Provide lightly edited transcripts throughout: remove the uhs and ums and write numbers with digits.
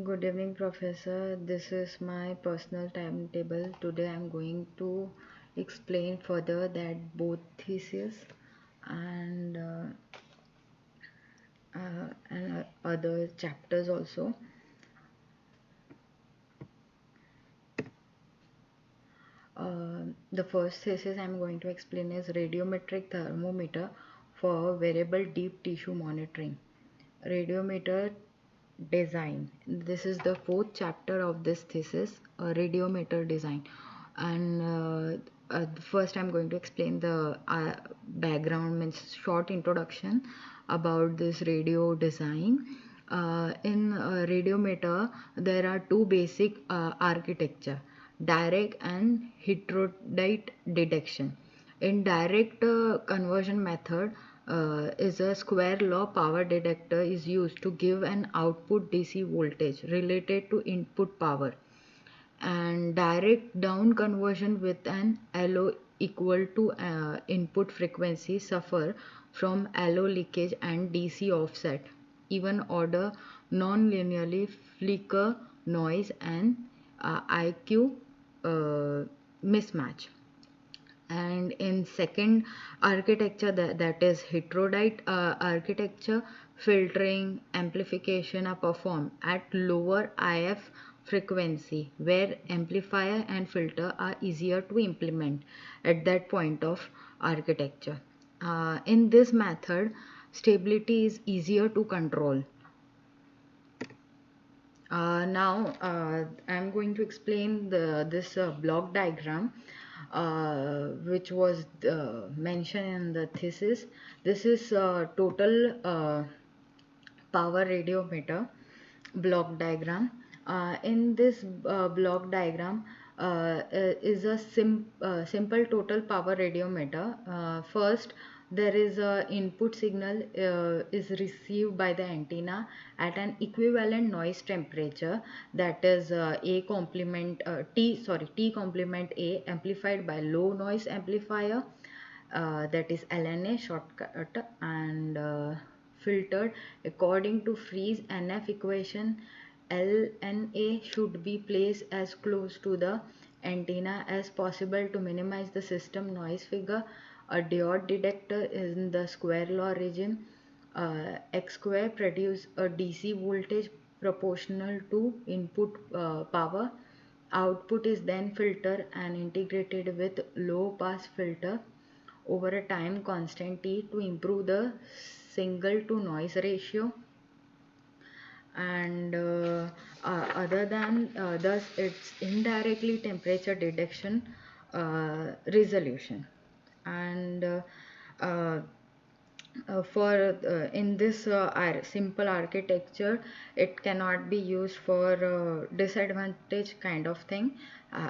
Good evening, Professor. This is my personal timetable. Today I'm going to explain further that both thesis and other chapters also. The first thesis I'm going to explain is radiometric thermometer for variable deep tissue monitoring. Radiometer design. This is the fourth chapter of this thesis, radiometer design. And first I'm going to explain the background, means short introduction about this radio design. In radiometer there are two basic architecture: direct and heterodite detection. In direct conversion method, is a square law power detector is used to give an output DC voltage related to input power, and direct down conversion with an LO equal to input frequency suffer from LO leakage and DC offset, even order non-linearly flicker noise and IQ mismatch. And in second architecture, that is heterodite architecture, filtering amplification are performed at lower IF frequency, where amplifier and filter are easier to implement at that point of architecture. In this method, stability is easier to control. Now I'm going to explain this block diagram, which was mentioned in the thesis. This is total power radiometer block diagram. In this block diagram is a simple total power radiometer. First, there is a input signal is received by the antenna at an equivalent noise temperature, that is A complement T complement A amplified by low noise amplifier, that is LNA shortcut, and filtered according to Freeze NF equation. LNA should be placed as close to the antenna as possible to minimize the system noise figure. A diode detector is in the square law region. X square produce a DC voltage proportional to input power. Output is then filtered and integrated with low pass filter over a time constant T to improve the signal to noise ratio. And other than thus it's indirectly temperature detection resolution. And uh, for in this simple architecture, it cannot be used for disadvantage kind of thing.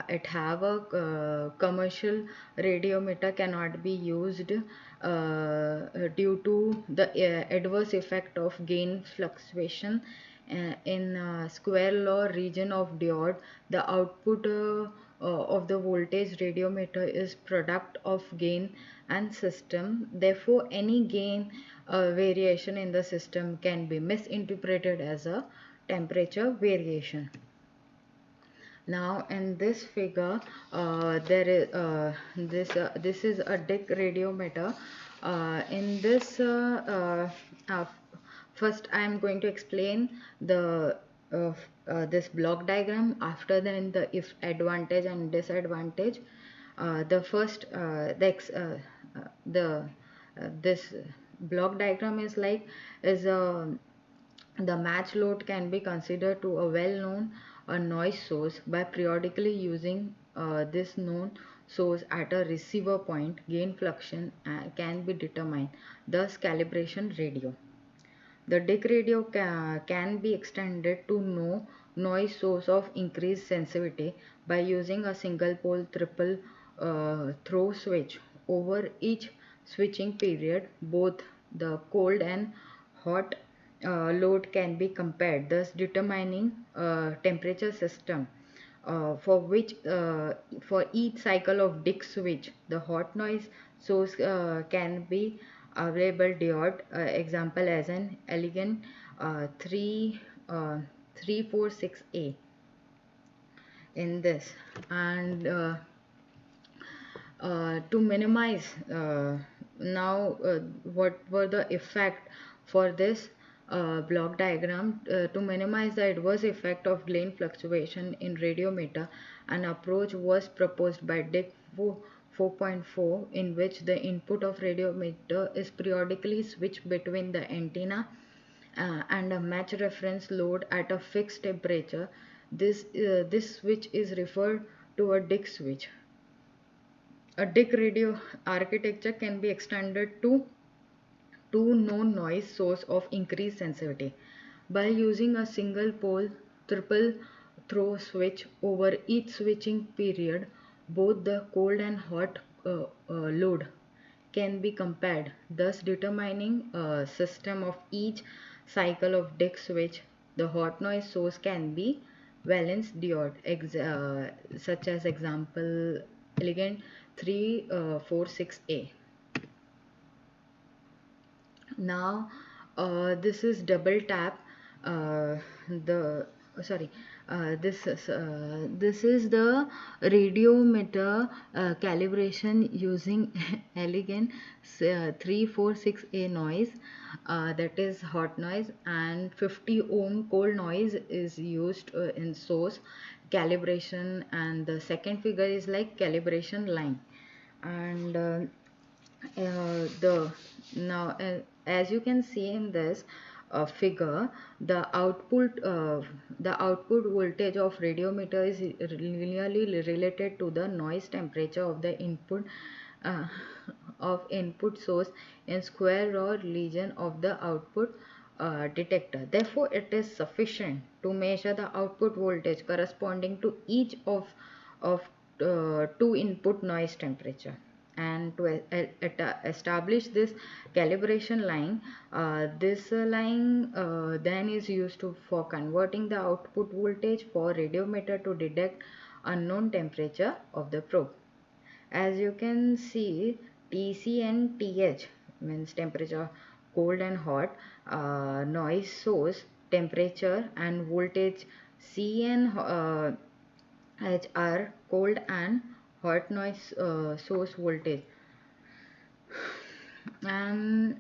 It have a commercial radiometer cannot be used due to the adverse effect of gain fluctuation. In square law region of diode, the output of the voltage radiometer is product of gain and system. Therefore, any gain variation in the system can be misinterpreted as a temperature variation. Now in this figure, there is this is a dick radiometer. In this first I am going to explain the this block diagram. After then the if advantage and disadvantage. The first the this block diagram is like is a the match load can be considered to a well-known noise source by periodically using this known source at a receiver point. Gain fluctuation can be determined. Thus, calibration radio. The DIC radio can be extended to no noise source of increased sensitivity by using a single pole triple throw switch. Over each switching period, both the cold and hot load can be compared, thus determining temperature system for which for each cycle of DIC switch the hot noise source can be available diode. Example as an elegant 3 346A in this. And to minimize now what were the effect for this block diagram, to minimize the adverse effect of gain fluctuation in radiometer, an approach was proposed by Dick 4.4, in which the input of radiometer is periodically switched between the antenna and a match reference load at a fixed temperature. This switch is referred to a Dick switch. A Dick radio architecture can be extended to two known noise source of increased sensitivity by using a single pole triple throw switch over each switching period. Both the cold and hot load can be compared, thus determining a system of each cycle of Dick switch. The hot noise source can be valence diode, such as example elegant 346A. Now this is double tap. The sorry This is the radiometer calibration using elegant 346A noise, that is hot noise, and 50 ohm cold noise is used in source calibration. And the second figure is like calibration line. And the now as you can see in this figure, the output voltage of radiometer is linearly related to the noise temperature of the input uh, of input source in square or region of the output detector. Therefore, it is sufficient to measure the output voltage corresponding to each of two input noise temperature. And to establish this calibration line, this line then is used for converting the output voltage for radiometer to detect unknown temperature of the probe. As you can see, TC and TH means temperature, cold and hot, noise source temperature, and voltage C and H are cold and hot noise source voltage. And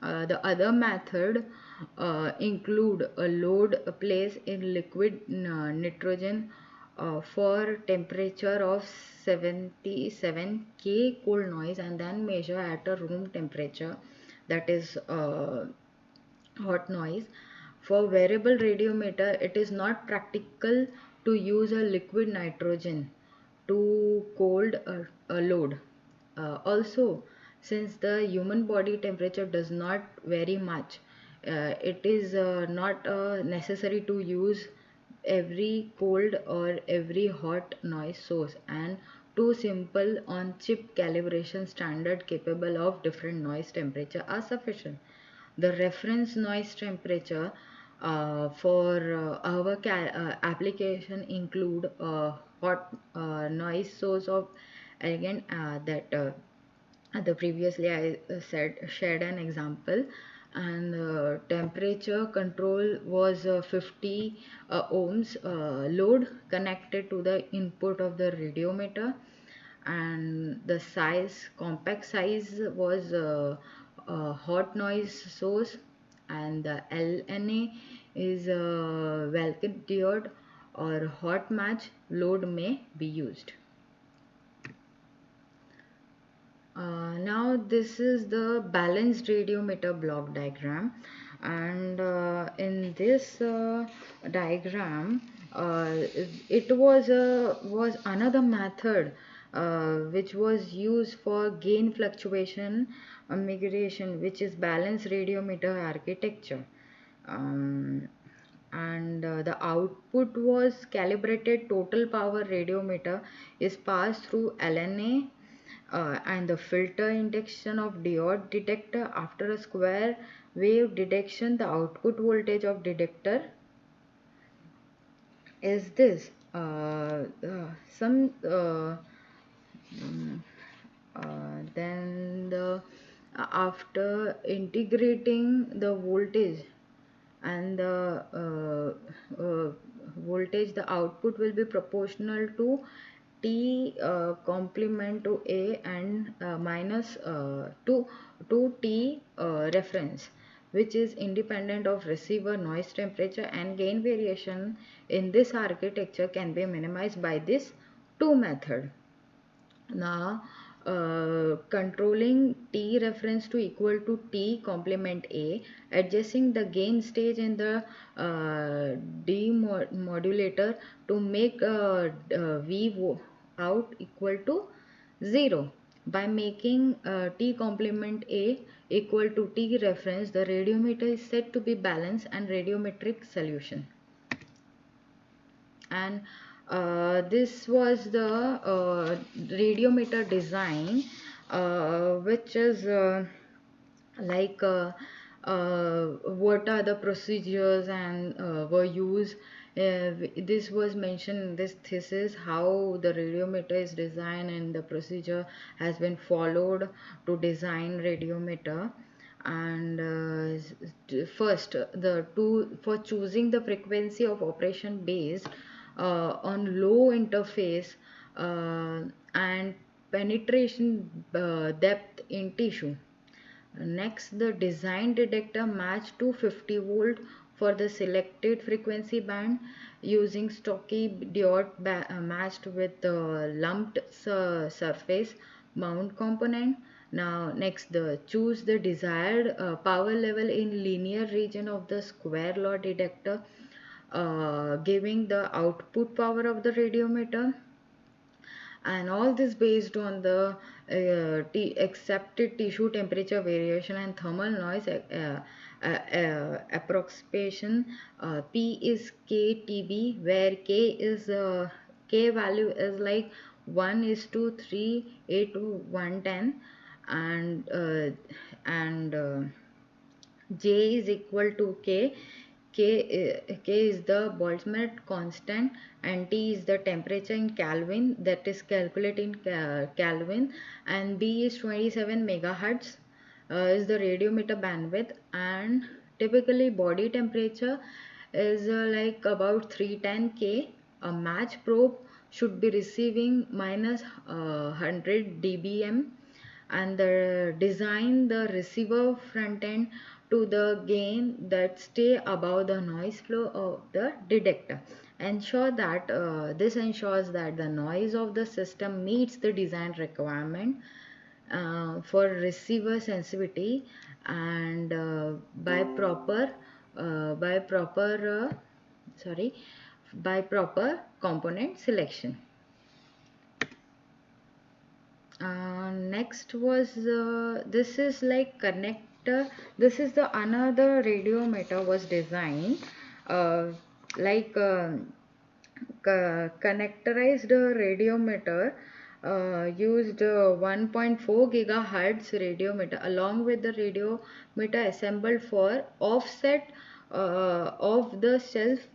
the other method include a load placed in liquid nitrogen for temperature of 77 K cold noise, and then measure at a room temperature, that is hot noise. For variable radiometer, it is not practical to use a liquid nitrogen to cold a load. Also, since the human body temperature does not vary much, it is not necessary to use every cold or every hot noise source, and two simple on chip calibration standard capable of different noise temperature are sufficient. The reference noise temperature for our application include a hot noise source of, again, that the previously I said shared an example. And temperature control was 50 ohms load connected to the input of the radiometer. And the size, compact size, was a hot noise source. And the LNA is a Valkyrie diode or hot match load may be used. Now this is the balanced radiometer block diagram. And in this diagram, it was another method which was used for gain fluctuation migration, which is balanced radiometer architecture. um, and the output was calibrated total power radiometer is passed through LNA, and the filter induction of diode detector. After a square wave detection, the output voltage of detector is this. Some mm, then the After integrating the voltage and the voltage, the output will be proportional to T complement to A and minus to T reference, which is independent of receiver noise temperature, and gain variation in this architecture can be minimized by this two method. Now, controlling T reference to equal to T complement A, adjusting the gain stage in the demodulator to make V out equal to 0. By making T complement A equal to T reference, the radiometer is said to be balanced and radiometric solution. And this was the radiometer design, which is like what are the procedures and were used. This was mentioned in this thesis, how the radiometer is designed and the procedure has been followed to design radiometer. And first, the two for choosing the frequency of operation based on low interface and penetration depth in tissue. Next, the design detector matched 250 volt for the selected frequency band using stocky diode matched with the lumped surface mount component. Now, next, the choose the desired power level in linear region of the square law detector, giving the output power of the radiometer, and all this based on the accepted tissue temperature variation and thermal noise approximation. P is KTB, where K value is like 1 is to 3 A to 110, and J is equal to K. K is the Boltzmann constant, and T is the temperature in Kelvin, that is calculated in Kelvin, and B is 27 megahertz is the radiometer bandwidth, and typically body temperature is like about 310 K. A match probe should be receiving minus 100 dBm, and design the receiver front end to the gain that stay above the noise flow of the detector. Ensure that this ensures that the noise of the system meets the design requirement for receiver sensitivity, and by proper sorry by proper component selection. Next was this is like connector. This is the another radiometer was designed like connectorized radiometer used 1.4 gigahertz radiometer along with the radiometer assembled for offset of the self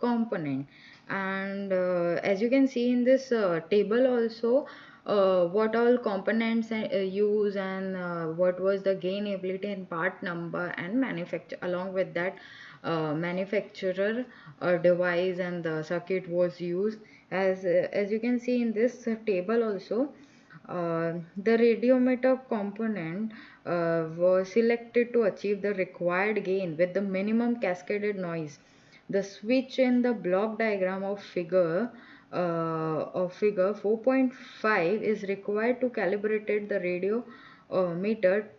component. And as you can see in this table also, what all components use, and what was the gain ability and part number and manufacture, along with that manufacturer device and the circuit was used. As you can see in this table also, the radiometer component was selected to achieve the required gain with the minimum cascaded noise. The switch in the block diagram of figure 4.5 is required to calibrate the radio meter.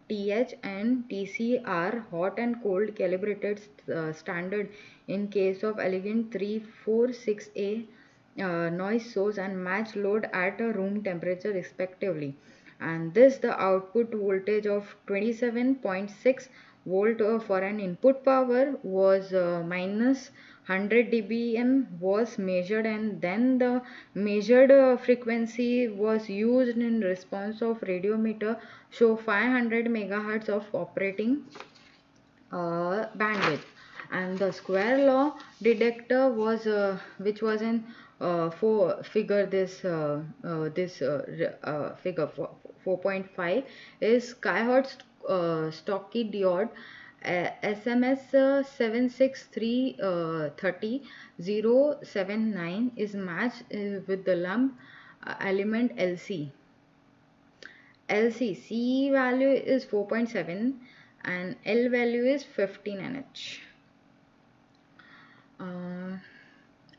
TH and TC are hot and cold calibrated standard in case of elegant 346A noise source and match load at a room temperature respectively. And this the output voltage of 27.6 volt for an input power was minus 100 dBm was measured, and then the measured frequency was used in response of radiometer show 500 megahertz of operating bandwidth. And the square law detector was which was in for figure figure 4.5 is skyhort's stocky diode SMS 7633079 is matched with the lump element LC. C value is 4.7 and L value is 15 NH.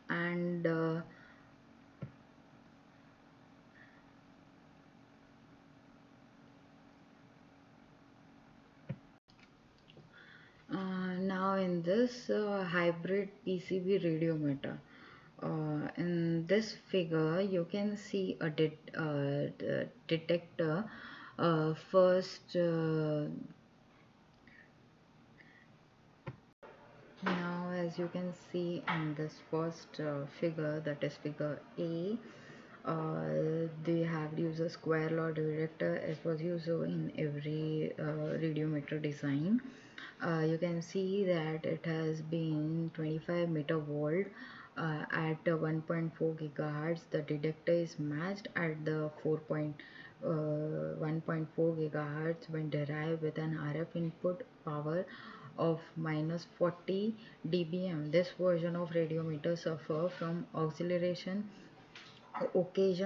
And Now in this hybrid PCB radiometer, in this figure you can see a detector. First, now as you can see in this first figure, that is figure A, they have used a square law detector as was used in every radiometer design. You can see that it has been 25 meter volt at 1.4 gigahertz. The detector is matched at the 1.4 gigahertz when derived with an RF input power of minus 40 dBm. This version of radiometer suffer from occasion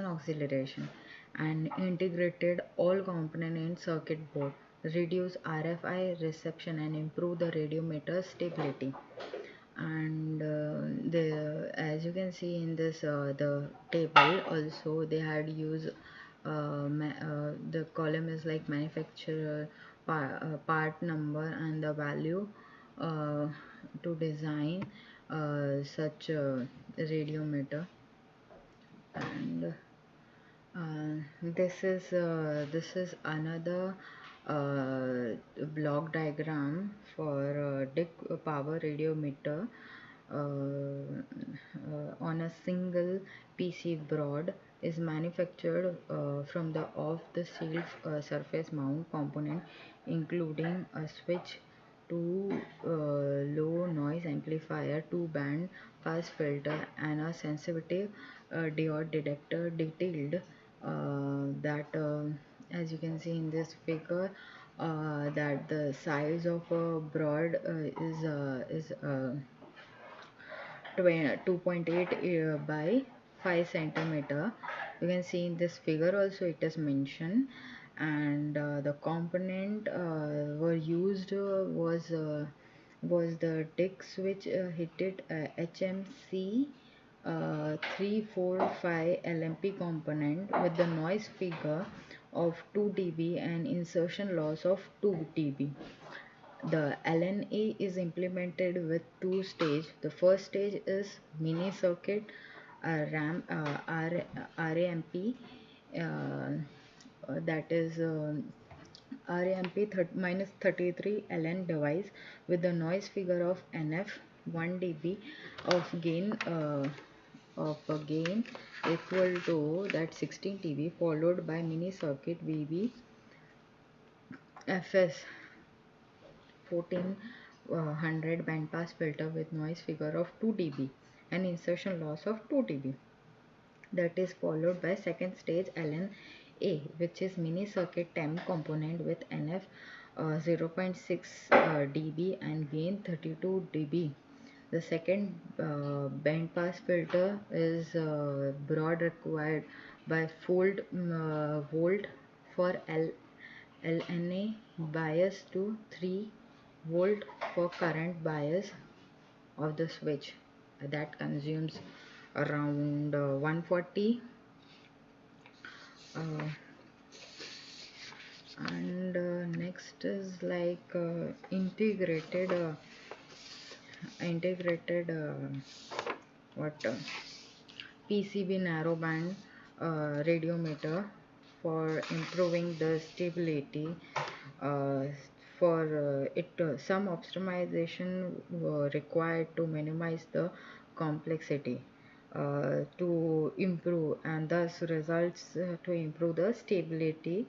acceleration and integrated all component in circuit board, reduce RFI reception and improve the radiometer stability. And as you can see in this the table also, they had used the column is like manufacturer part number and the value uh, to design such a radiometer. And this is another block diagram for dick power radiometer on a single PC board is manufactured from the off-the-shelf surface mount component, including a switch, two low noise amplifier, two band pass filter, and a sensitive diode detector. Detailed that as you can see in this figure, that the size of a broad is 2.8 by 5 centimeter. You can see in this figure also it is mentioned. And the component were used was the dick switch heated HMC 345 LMP component with the noise figure of 2 dB and insertion loss of 2 dB. The LNA is implemented with two stages. The first stage is mini circuit RAMP, that is RAMP minus 33 LN device with the noise figure of NF 1 dB of gain equal to that 16 dB, followed by mini circuit VB FS 1400 bandpass filter with noise figure of 2 dB and insertion loss of 2 dB. That is followed by second stage LNA, which is mini circuit temp component with NF 0.6 dB and gain 32 dB. The second band pass filter is broad required by volt for LNA bias to 3 volt for current bias of the switch that consumes around 140. And next is like integrated what PCB narrowband radiometer for improving the stability. uh, for some optimization required to minimize the complexity to improve, and thus results to improve the stability.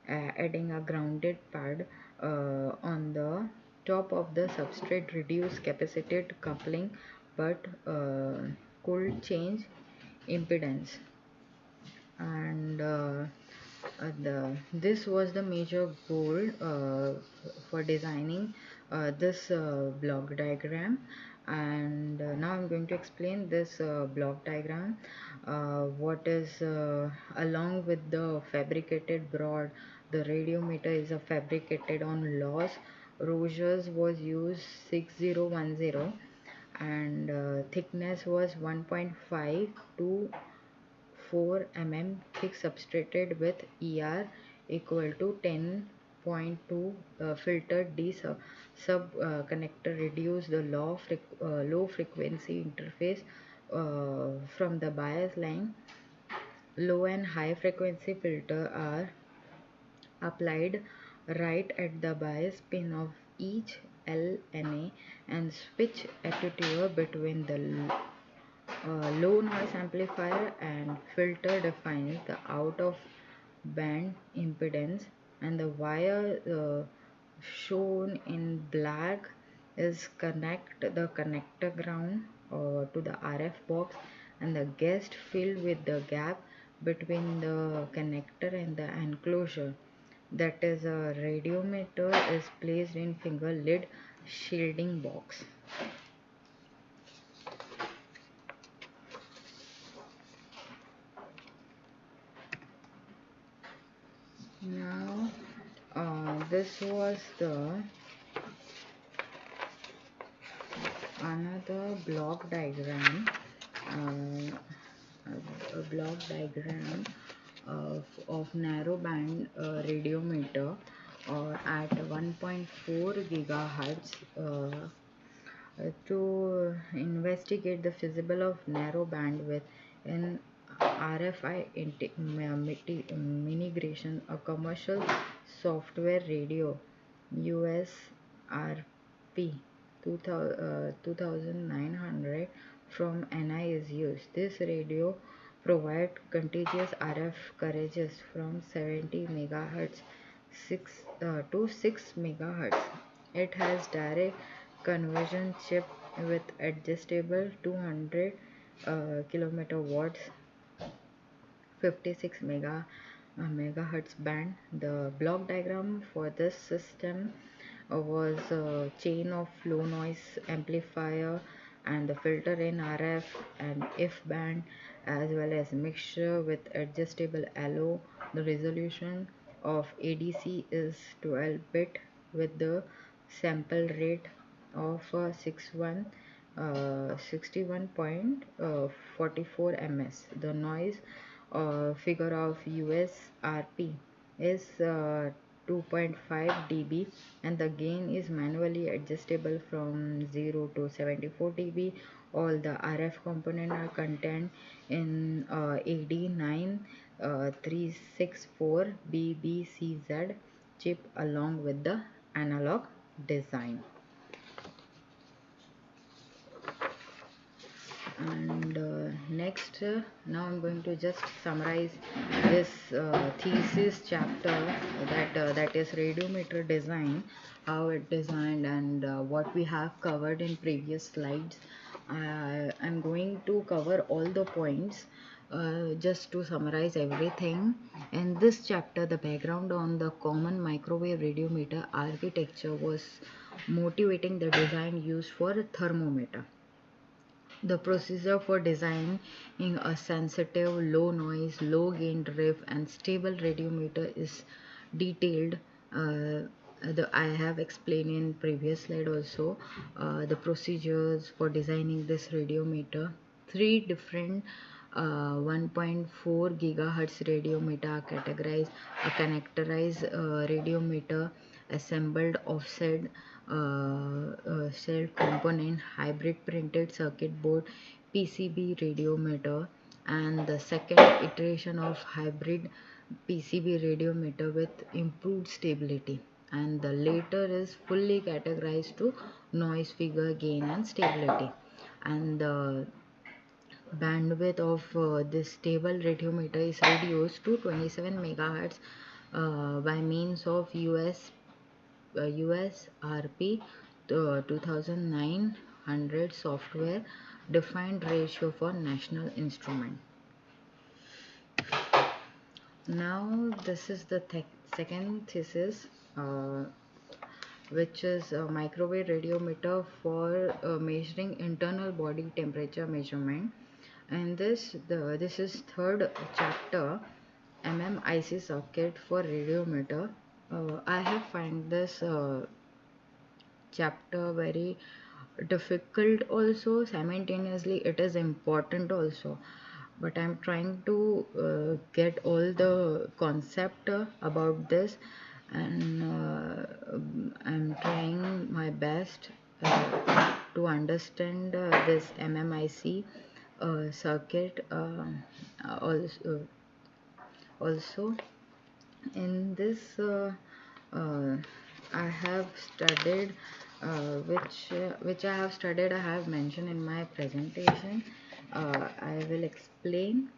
Adding a grounded pad on the top of the substrate reduce capacitive coupling but could change impedance. And this was the major goal for designing this block diagram, and now I'm going to explain this block diagram. What is along with the fabricated broad, the radiometer is a fabricated on loss. Rogers was used 6010, and thickness was 1.5 to 4 thick, substrated with equal to 10.2. Filtered D sub connector reduce the low frequency interface from the bias line. Low and high frequency filter are applied right at the bias pin of each LNA, and switch attenuator between the low noise amplifier and filter defines the out of band impedance, and the wire shown in black is connect the connector ground to the RF box, and the guest filled with the gap between the connector and the enclosure, that is a radiometer, is placed in finger lid shielding box. Now this was the another block diagram, a block diagram of narrow band radiometer at 1.4 gigahertz to investigate the feasible of narrow bandwidth in RFI integration, a commercial software radio USRP 2900 from NI is used. This radio provides continuous RF carriages from 70 megahertz to 6 megahertz. It has direct conversion chip with adjustable 200 kilometer watts 56 megahertz band. The block diagram for this system was a chain of low noise amplifier and the filter in RF and F band, as well as mixture with adjustable allo. The resolution of ADC is 12 bit with the sample rate of 61.44 ms. The noise figure of USRP is 2.5 dB, and the gain is manually adjustable from 0 to 74 dB. All the RF components are contained in AD9364 BBCZ chip along with the analog design. And next, now I'm going to just summarize this thesis chapter, that is radiometer design, how it designed, and what we have covered in previous slides. I'm going to cover all the points just to summarize everything. In this chapter, the background on the common microwave radiometer architecture was motivating the design used for a thermometer. The procedure for designing a sensitive, low noise, low gain drift and stable radiometer is detailed. I have explained in previous slide also the procedures for designing this radiometer. Three different 1.4 gigahertz radiometer are categorized: a connectorized radiometer, assembled offset cell component, hybrid printed circuit board, PCB radiometer, and the second iteration of hybrid PCB radiometer with improved stability, and the later is fully categorized to noise figure, gain and stability. And the bandwidth of this stable radiometer is reduced to 27 megahertz by means of USRP 2900 software defined ratio for national instrument. Now this is the second thesis. which is a microwave radiometer for measuring internal body temperature measurement. And this is third chapter, MMIC circuit for radiometer. I have find this chapter very difficult also, simultaneously it is important also, but I'm trying to get all the concept about this, and I'm trying my best to understand this MMIC circuit also. In this I have studied which I have studied, I have mentioned in my presentation. I will explain.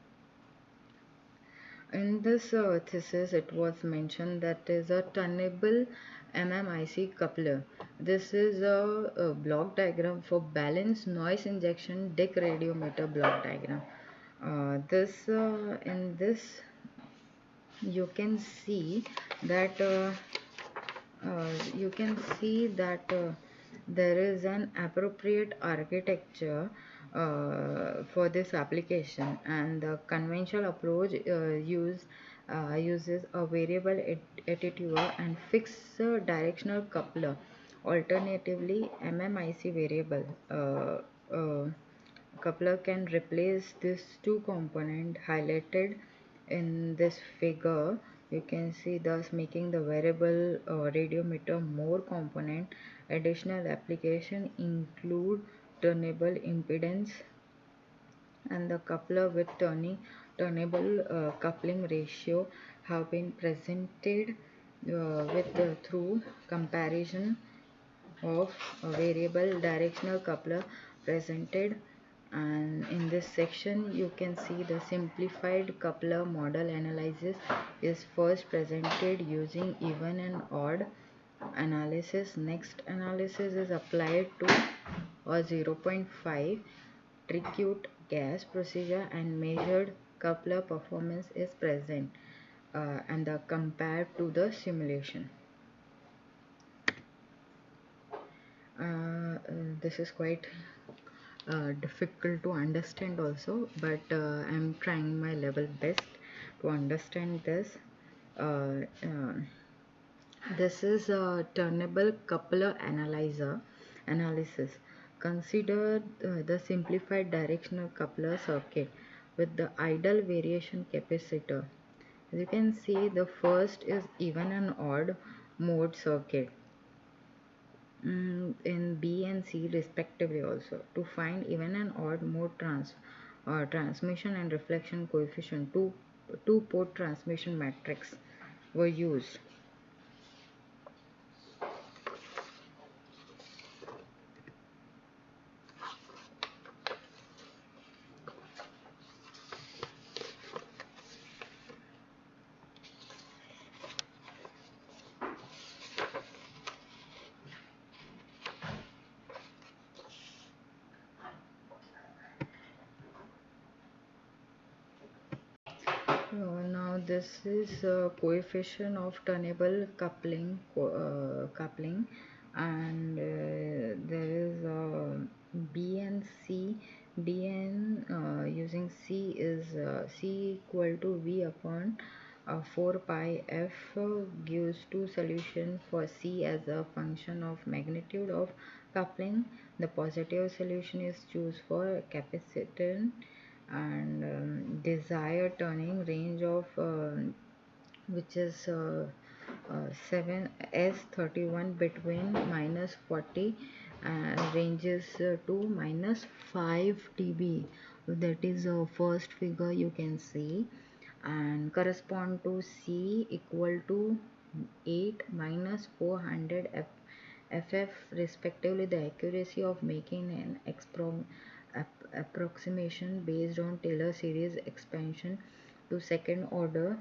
In this thesis it was mentioned that is a tunable MMIC coupler. This is a block diagram for balanced noise injection dick radiometer block diagram. This in this you can see that there is an appropriate architecture for this application, and the conventional approach uses a variable attitude and fixed directional coupler. Alternatively, MMIC variable coupler can replace this two component highlighted in this figure. You can see, thus making the variable radiometer more component. Additional application include turnable impedance and the coupler with turnable coupling ratio have been presented through comparison of a variable directional coupler presented. And in this section you can see the simplified coupler model analysis is first presented using even and odd analysis. Next analysis is applied to a zero point 0.5 tricut gas procedure and measured coupler performance is present and compared to the simulation. This is quite difficult to understand also, but I'm trying my level best to understand this. This is a turnable coupler analysis. Consider the simplified directional coupler circuit with the idle variation capacitor. As you can see, the first is even and odd mode circuit in B and C respectively. Also, to find even and odd mode transmission and reflection coefficient, two port transmission matrix were used. Now this is coefficient of turnable coupling, and there is B and C. Bn using C is C equal to V upon 4 pi f gives two solution for C as a function of magnitude of coupling. The positive solution is choose for capacitance and desired turning range of which is 7 S31 between minus 40 ranges to minus 5 dB. That is first figure you can see, and correspond to C equal to 8 minus 400 FF respectively. The accuracy of making an approximation based on Taylor series expansion to second order,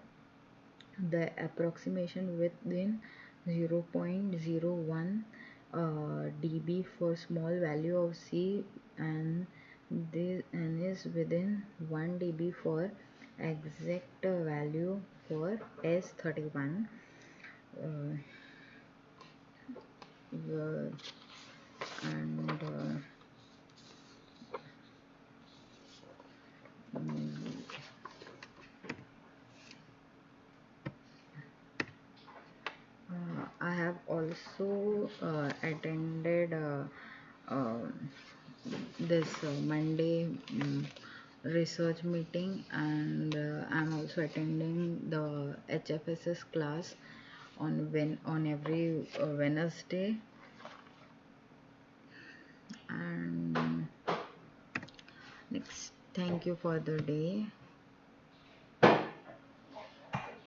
the approximation within 0.01 dB for small value of C, and is within 1 dB for exact value for S31. uh, and mm, I have also attended this Monday research meeting, and I'm also attending the HFSS class on every Wednesday. And next, thank you for the day.